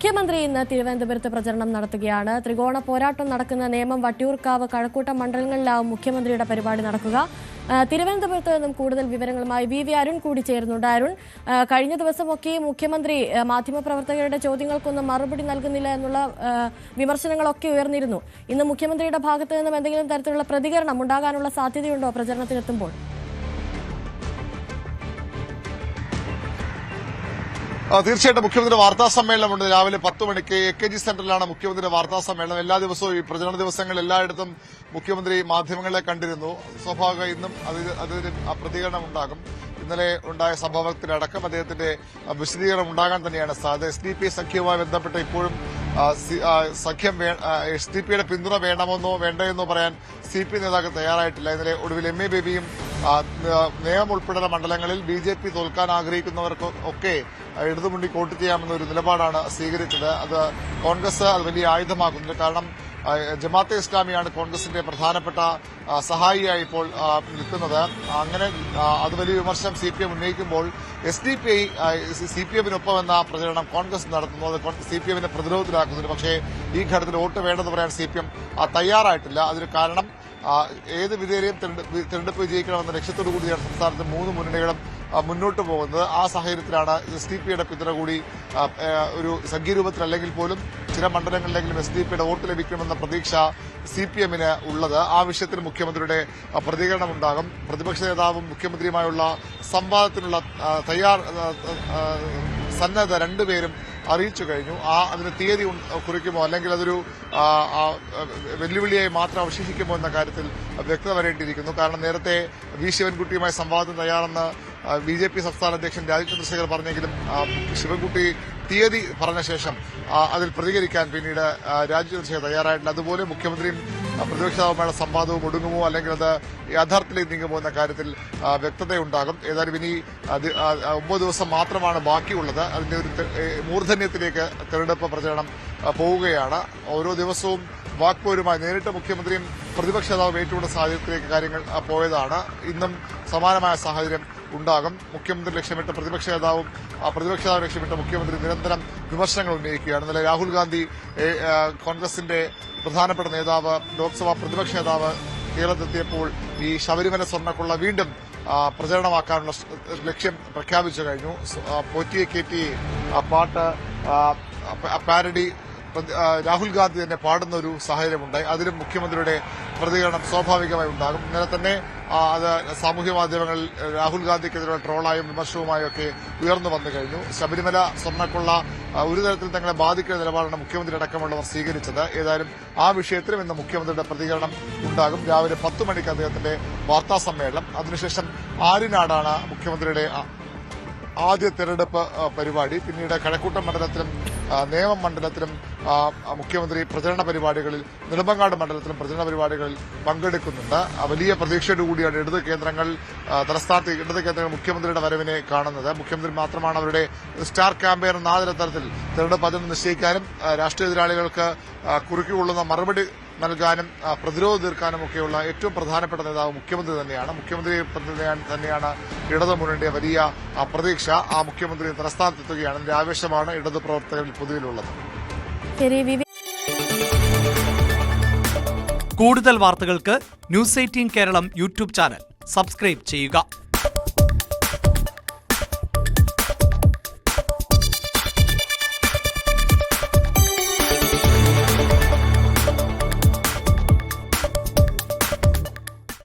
മുഖ്യമന്ത്രി ഇന്ന് തിരുവനന്തപുരത്ത് പ്രചരണം നടത്തുകയാണ്. ത്രികോണ പോരാട്ടം നടക്കുന്ന നേമം, വട്ടിയൂർക്കാവ്, കഴക്കൂട്ടം മണ്ഡലങ്ങളിലാവും മുഖ്യമന്ത്രിയുടെ പരിപാടി നടക്കുക. തിരുവനന്തപുരത്ത് നിന്നും കൂടുതൽ വിവരങ്ങളുമായി വി അരുൺ കൂടി ചേരുന്നുണ്ട്. അരുൺ, കഴിഞ്ഞ ദിവസമൊക്കെ മുഖ്യമന്ത്രി മാധ്യമപ്രവർത്തകരുടെ ചോദ്യങ്ങൾക്കൊന്നും മറുപടി നൽകുന്നില്ല എന്നുള്ള വിമർശനങ്ങളൊക്കെ ഉയർന്നിരുന്നു. ഇന്ന് മുഖ്യമന്ത്രിയുടെ ഭാഗത്ത് നിന്നും എന്തെങ്കിലും തരത്തിലുള്ള പ്രതികരണം ഉണ്ടാകാനുള്ള സാധ്യതയുണ്ടോ പ്രചരണത്തിനെത്തുമ്പോൾ? തീർച്ചയായിട്ടും മുഖ്യമന്ത്രിയുടെ വാർത്താ സമ്മേളനമുണ്ട്. രാവിലെ 10 മണിക്ക് AKG സെന്ററിലാണ് മുഖ്യമന്ത്രിയുടെ വാർത്താ സമ്മേളനം. എല്ലാ ദിവസവും ഈ പ്രചരണ ദിവസങ്ങളിൽ എല്ലായിടത്തും മുഖ്യമന്ത്രി മാധ്യമങ്ങളെ കണ്ടിരുന്നു. സ്വാഭാവിക ഇന്നും അതിന് പ്രതികരണം ഉണ്ടാകും. ഇന്നലെ ഉണ്ടായ സംഭവത്തിലടക്കം അദ്ദേഹത്തിന്റെ വിശദീകരണം ഉണ്ടാകാൻ തന്നെയാണ് സാധ്യത. SDP സഖ്യവുമായി ബന്ധപ്പെട്ട് ഇപ്പോഴും സഖ്യം SDP പിന്തുണ വേണമെന്നോ വേണ്ടയെന്നോ പറയാൻ CP നേതാക്കൾ തയ്യാറായിട്ടില്ല. ഇന്നലെ ഒടുവിൽ MA ബേബിയും നേമം ഉൾപ്പെടെയുള്ള മണ്ഡലങ്ങളിൽ BJP തോൽക്കാൻ ആഗ്രഹിക്കുന്നവർക്കൊക്കെ ഇടതുമുന്നണി വോട്ട് ചെയ്യാമെന്നൊരു നിലപാടാണ് സ്വീകരിച്ചത്. അത് കോൺഗ്രസ് അത് വലിയ ആയുധമാക്കുന്നുണ്ട്. കാരണം ജമാഅത്തെ ഇസ്ലാമിയാണ് കോൺഗ്രസിന്റെ പ്രധാനപ്പെട്ട സഹായിയായി ഇപ്പോൾ നിൽക്കുന്നത്. അങ്ങനെ അത് വലിയ വിമർശനം CPM ഉന്നയിക്കുമ്പോൾ SDP CPM-നൊപ്പം എന്ന പ്രചരണം കോൺഗ്രസ് നടത്തുന്നു. അത് CPM-നെ പ്രതിരോധത്തിലാക്കുന്നുണ്ട്. പക്ഷേ ഈ ഘട്ടത്തിൽ വോട്ട് വേണ്ടെന്ന് പറയാൻ CPM തയ്യാറായിട്ടില്ല. അതിന് കാരണം ഏത് വിധേയരെയും തെരഞ്ഞെടുപ്പ് വിജയിക്കണമെന്ന ലക്ഷ്യത്തോടു കൂടിയാണ് സംസ്ഥാനത്ത് 3 മുന്നണികളും മുന്നോട്ട് പോകുന്നത്. ആ സാഹചര്യത്തിലാണ് SDP-യുടെ പിന്തുണ കൂടി ഒരു സംഖ്യരൂപത്തിൽ അല്ലെങ്കിൽ പോലും ചില മണ്ഡലങ്ങളിലെങ്കിലും SDP-യുടെ വോട്ട് ലഭിക്കുമെന്ന പ്രതീക്ഷ CPM-ന് ഉള്ളത്. ആ വിഷയത്തിൽ മുഖ്യമന്ത്രിയുടെ പ്രതികരണം ഉണ്ടാകും. പ്രതിപക്ഷ നേതാവും മുഖ്യമന്ത്രിയുമായുള്ള സംവാദത്തിനുള്ള സന്നദ്ധ രണ്ടുപേരും അറിയിച്ചു കഴിഞ്ഞു. അതിന് തീയതി കുറിക്കുമോ അല്ലെങ്കിൽ അതൊരു വെല്ലുവിളിയായി മാത്രം അവശേഷിക്കുമോ എന്ന കാര്യത്തിൽ വ്യക്തത വരേണ്ടിയിരിക്കുന്നു. കാരണം നേരത്തെ V ശിവൻകുട്ടിയുമായി സംവാദം തയ്യാറെന്ന് BJP സംസ്ഥാന അധ്യക്ഷൻ രാജീവ് ചന്ദ്രശേഖർ പറഞ്ഞെങ്കിലും ശിവൻകുട്ടി തീയതി പറഞ്ഞ ശേഷം അതിൽ പ്രതികരിക്കാൻ പിന്നീട് രാജീവ് ചന്ദ്രശേഖർ തയ്യാറായിട്ടില്ല. അതുപോലെ മുഖ്യമന്ത്രിയും പ്രതിപക്ഷ നേതാവുമായുള്ള സംവാദവും ഒടുങ്ങുമോ അല്ലെങ്കിൽ അത് യാഥാർത്ഥ്യത്തിലേക്ക് നീങ്ങുമോ എന്ന കാര്യത്തിൽ വ്യക്തതയുണ്ടാകും. ഏതായാലും ഇനി 9 ദിവസം മാത്രമാണ് ബാക്കിയുള്ളത്. അതിന്റെ ഒരു മൂർധന്യത്തിലേക്ക് തെരഞ്ഞെടുപ്പ് പ്രചരണം പോവുകയാണ്. ഓരോ ദിവസവും വാക്പോരുമായി നേരിട്ട് മുഖ്യമന്ത്രിയും പ്രതിപക്ഷ നേതാവും ഏറ്റുമുട്ടുന്ന സാഹചര്യത്തിലേക്ക് കാര്യങ്ങൾ പോയതാണ്. ഇന്നും സമാനമായ സാഹചര്യം ഉണ്ടാകും. മുഖ്യമന്ത്രി ലക്ഷ്യമിട്ട് പ്രതിപക്ഷ നേതാവ് ലക്ഷ്യമിട്ട് മുഖ്യമന്ത്രി നിരന്തരം വിമർശനങ്ങൾ ഉന്നയിക്കുകയാണ്. ഇന്നലെ രാഹുൽ ഗാന്ധി കോൺഗ്രസിന്റെ പ്രധാനപ്പെട്ട നേതാവ് ലോക്സഭാ പ്രതിപക്ഷ നേതാവ് കേരളത്തിലെത്തിയപ്പോൾ ഈ ശബരിമല സ്വർണ്ണക്കൊള്ള വീണ്ടും പ്രചരണമാക്കാനുള്ള ലക്ഷ്യം പ്രഖ്യാപിച്ചു കഴിഞ്ഞു. പോറ്റിയെ കയറ്റി പാട്ട് പാരഡി രാഹുൽ ഗാന്ധി തന്നെ പാടുന്ന ഒരു സാഹചര്യമുണ്ടായി. അതിലും മുഖ്യമന്ത്രിയുടെ പ്രതികരണം സ്വാഭാവികമായി ഉണ്ടാകും. ഇന്നലെ തന്നെ അത് സാമൂഹ്യ മാധ്യമങ്ങളിൽ രാഹുൽ ഗാന്ധിക്കെതിരെ ട്രോളായും വിമർശനവുമായും ഒക്കെ ഉയർന്നു വന്നു കഴിഞ്ഞു. ശബരിമല സ്വർണ്ണക്കൊള്ള ഒരു തരത്തിൽ തങ്ങളെ ബാധിക്കുന്ന നിലപാടാണ് മുഖ്യമന്ത്രി അടക്കമുള്ളവർ സ്വീകരിച്ചത്. ഏതായാലും ആ വിഷയത്തിലും ഇന്ന് മുഖ്യമന്ത്രിയുടെ പ്രതികരണം ഉണ്ടാകും. രാവിലെ 10 മണിക്ക് അദ്ദേഹത്തിന്റെ വാർത്താ സമ്മേളനം. അതിനുശേഷം ആര്യനാടാണ് മുഖ്യമന്ത്രിയുടെ ആദ്യ തെരഞ്ഞെടുപ്പ് പരിപാടി. പിന്നീട് കഴക്കൂട്ടം മണ്ഡലത്തിലും നേമം മണ്ഡലത്തിലും മുഖ്യമന്ത്രി പ്രചരണ പരിപാടികളിൽ, നെടുമങ്ങാട് മണ്ഡലത്തിലും പ്രചരണ പരിപാടികളിൽ പങ്കെടുക്കുന്നുണ്ട്. വലിയ പ്രതീക്ഷയോടുകൂടിയാണ് തലസ്ഥാനത്ത് ഇടത് കേന്ദ്രങ്ങൾ മുഖ്യമന്ത്രിയുടെ വരവിനെ കാണുന്നത്. മുഖ്യമന്ത്രി മാത്രമാണ് അവരുടെ സ്റ്റാർ ക്യാമ്പയിൻ എന്ന തരത്തിൽ തെരഞ്ഞെടുപ്പ് അതിന് നിശ്ചയിക്കാനും രാഷ്ട്രീയ എതിരാളികൾക്ക് കുറുക്കിക്കൊള്ളുന്ന മറുപടി നൽകാനും പ്രതിരോധം തീർക്കാനുമൊക്കെയുള്ള ഏറ്റവും പ്രധാനപ്പെട്ട നേതാവ് മുഖ്യമന്ത്രി തന്നെയാണ്. മുഖ്യമന്ത്രി തന്നെയാണ് ഇടതുമുന്നണിയുടെ വലിയ പ്രതീക്ഷ. ആ മുഖ്യമന്ത്രി തലസ്ഥാനത്തെത്തുകയാണ്. ഇതിന്റെ ആവേശമാണ് ഇടതു പ്രവർത്തകരിൽ പൊതുവിലുള്ളത്. കൂടുതൽ വാർത്തകൾക്ക് News 18 Keralam YouTube channel subscribe ചെയ്യുക.